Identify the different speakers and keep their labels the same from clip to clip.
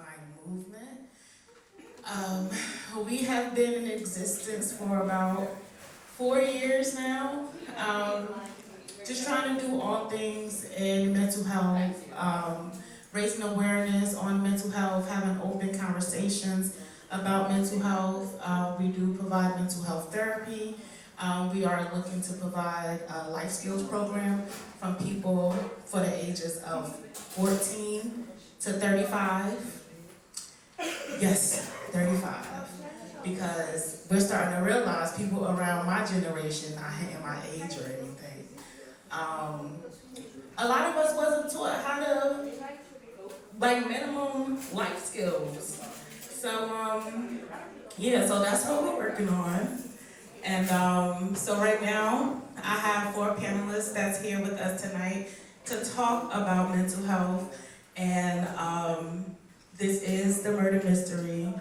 Speaker 1: Fine movement. We have been in existence for about 4 years now. Just trying to do all things in mental health, raising awareness on mental health, having open conversations about mental health. We do provide mental health therapy. We are looking to provide a life skills program from people for the ages of 14 to 35. Yes, 35. Because we're starting to realize people around my generation, not hitting my age or anything. A lot of us wasn't taught how to, like, minimum life skills. So, yeah, so that's what we're working on. And so right now, I have 4 panelists that's here with us tonight to talk about mental health. And this is the Murder Mystery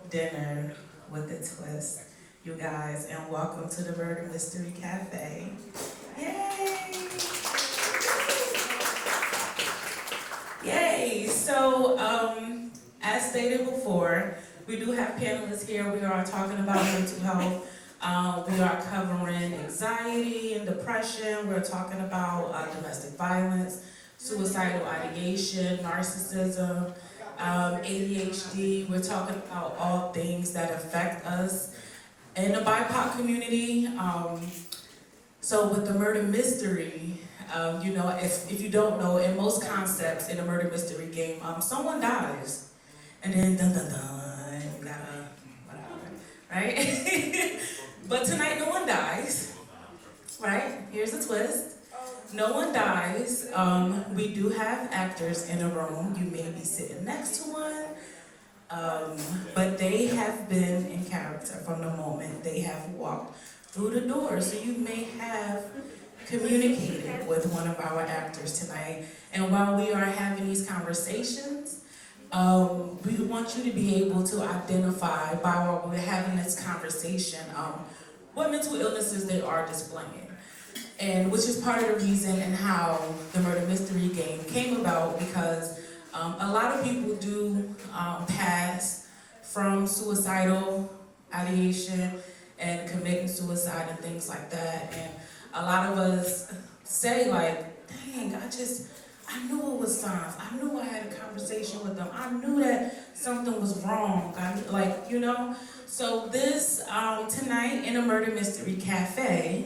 Speaker 1: Dinner with a Twist, you guys, and welcome to the Murder Mystery Cafe. Yay! Yay! So, as stated before, we do have panelists here. We are talking about mental health. We are covering anxiety and depression. We're talking about domestic violence, suicidal ideation, narcissism, ADHD. We're talking about all things that affect us in the BIPOC community. So with the murder mystery, you know, if you don't know, in most concepts in a murder mystery game, someone dies, and then dun dun dun, you gotta, whatever, right? But tonight no one dies, right? Here's the twist. No one dies. We do have actors in a room. You may be sitting next to one, but they have been in character from the moment they have walked through the door. So you may have communicated with one of our actors tonight. And while we are having these conversations, we want you to be able to identify while we're having this conversation what mental illnesses they are displaying. And which is part of the reason and how the murder mystery game came about, because a lot of people do pass from suicidal ideation and committing suicide and things like that. And a lot of us say, like, dang, I knew it was signs. I knew I had a conversation with them. I knew that something was wrong. You know? So this, tonight in a Murder Mystery Cafe,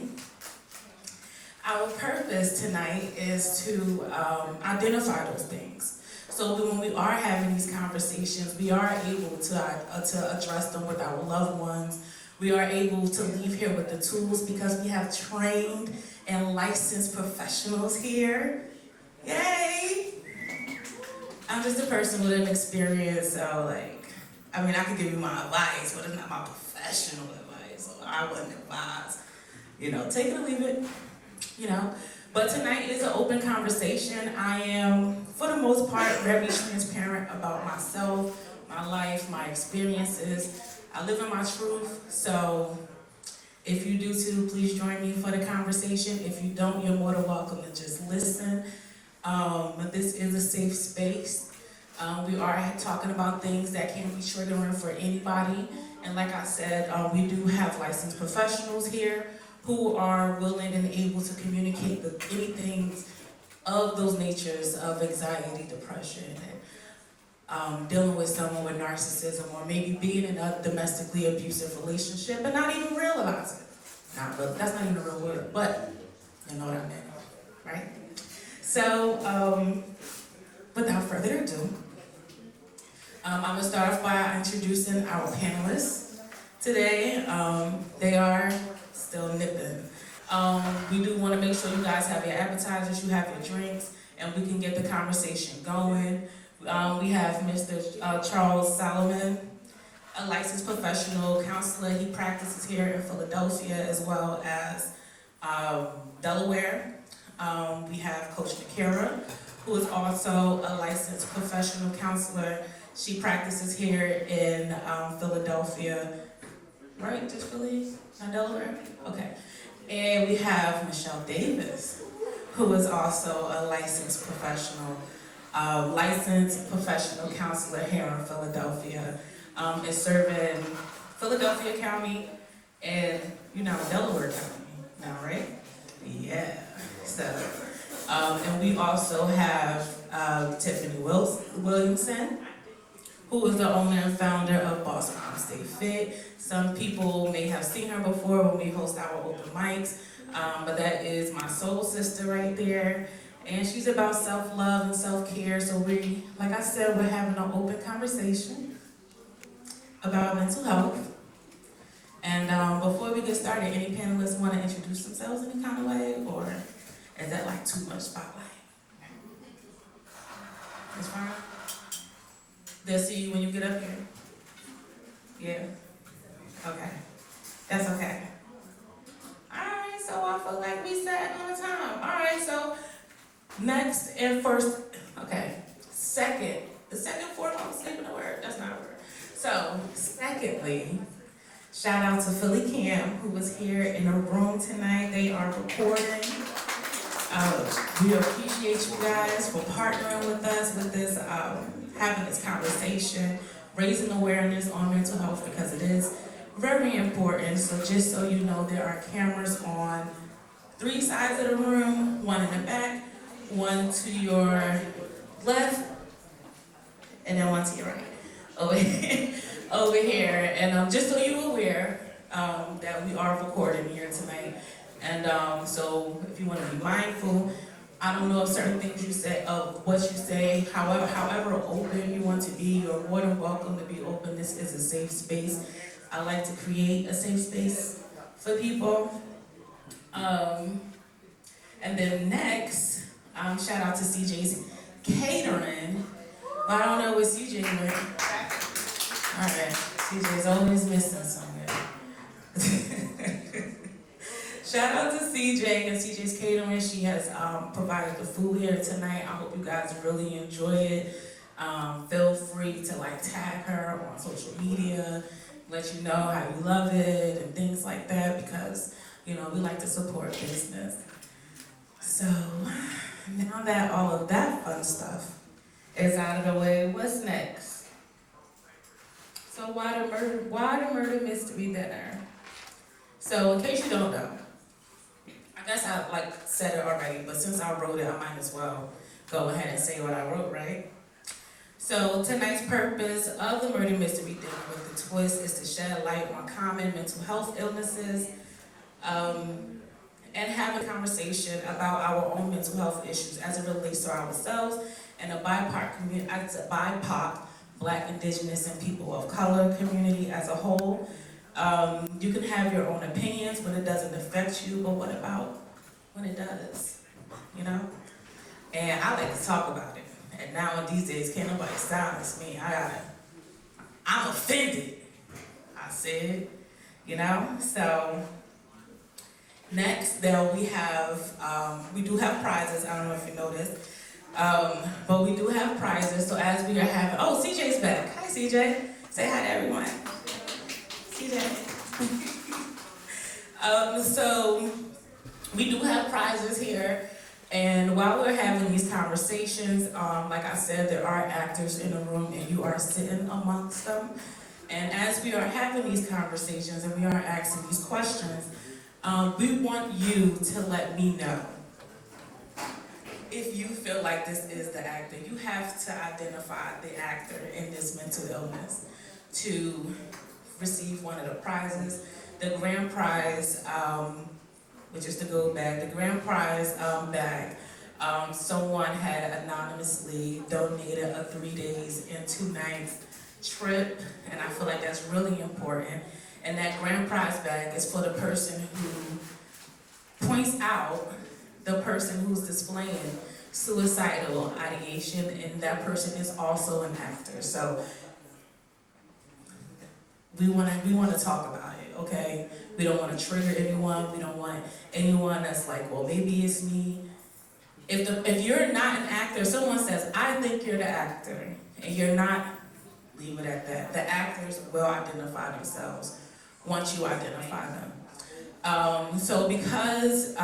Speaker 1: our purpose tonight is to identify those things. So when we are having these conversations, we are able to address them with our loved ones. We are able to leave here with the tools because we have trained and licensed professionals here. Yay! I'm just a person with an experience, so I could give you my advice, but it's not my professional advice, so I wouldn't advise. You know, take it or leave it. You know, but tonight is an open conversation. I am, for the most part, very transparent about myself, my life, my experiences. I live in my truth, so if you do too, please join me for the conversation. If you don't, you're more than welcome to just listen. This is a safe space. We are talking about things that can be triggering for anybody. And like I said, we do have licensed professionals here who are willing and able to communicate with anything of those natures of anxiety, depression, and dealing with someone with narcissism, or maybe being in a domestically abusive relationship and not even realize it. That's not even a real word, but you know what I mean, right? So, without further ado, I'm gonna start off by introducing our panelists today. They are still nipping. We do want to make sure you guys have your appetizers, you have your drinks, and we can get the conversation going. We have Mr. Charles Solomon, a licensed professional counselor. He practices here in Philadelphia as well as Delaware. We have Coach Nakira, who is also a licensed professional counselor. She practices here in Philadelphia, right? Just Philly, not Delaware? Okay. And we have Michelle Davis, who is also a licensed professional licensed professional counselor here in Philadelphia, and serving Philadelphia County and, Delaware County now, right? Yeah. So, and we also have Tiffany Williamson, who is the owner and founder of Boss Mom Stay Fit. Some people may have seen her before when we host our open mics, but that is my soul sister right there. And she's about self-love and self-care. So like I said, we're having an open conversation about mental health. And before we get started, any panelists want to introduce themselves in any kind of way, or is that like too much spotlight? It's fine. They'll see you when you get up here. Yeah. Okay. That's okay. All right. So I feel like we sat on the time. All right. So next and first. Okay. The second foremost, sleeping a word. That's not a word. So secondly. Shout out to Philly Cam, who was here in a room tonight. They are recording. We appreciate you guys for partnering with us with this, having this conversation, raising awareness on mental health because it is very important. So just so you know, there are cameras on 3 sides of the room, 1 in the back, 1 to your left, and then 1 to your right. Over here, and just so you're aware that we are recording here tonight, and so if you want to be mindful, I don't know if certain things you say, of what you say, however open you want to be, you're more than welcome to be open. This is a safe space. I like to create a safe space for people. And then next, shout out to CJ's Catering. But I don't know what CJ went. Alright, CJ's always missing somewhere. Shout out to CJ and CJ's Catering. She has provided the food here tonight. I hope you guys really enjoy it. Feel free to tag her on social media, let you know how you love it and things like that because, we like to support business. So, now that all of that fun stuff is out of the way, what's next? So why the murder mystery dinner? So in case you don't know, I guess I said it already, but since I wrote it, I might as well go ahead and say what I wrote, right? So tonight's purpose of the murder mystery dinner with the twist is to shed light on common mental health illnesses, and have a conversation about our own mental health issues as it relates to ourselves and a BIPOC community, as a BIPOC, Black, Indigenous, and people of color community as a whole. You can have your own opinions when it doesn't affect you, but what about when it does? And I like to talk about it. And now these days, can't nobody silence me. I'm offended. I said, So next, we do have prizes. I don't know if you noticed. But we do have prizes, so as we are having, CJ's back. Hi, CJ. Say hi to everyone. CJ. So we do have prizes here, and while we're having these conversations, like I said, there are actors in the room, and you are sitting amongst them. And as we are having these conversations, and we are asking these questions, we want you to let me know. If you feel like this is the actor, you have to identify the actor in this mental illness to receive one of the prizes. The grand prize, which is the gold bag, the grand prize bag, someone had anonymously donated a 3 days and 2 nights trip, and I feel like that's really important. And that grand prize bag is for the person who points out the person who's displaying suicidal ideation, and that person is also an actor. So we want to talk about it, okay? We don't want to trigger anyone. We don't want anyone that's like, well, maybe it's me. If you're not an actor, someone says, I think you're the actor, and you're not, leave it at that. The actors will identify themselves once you identify them. So because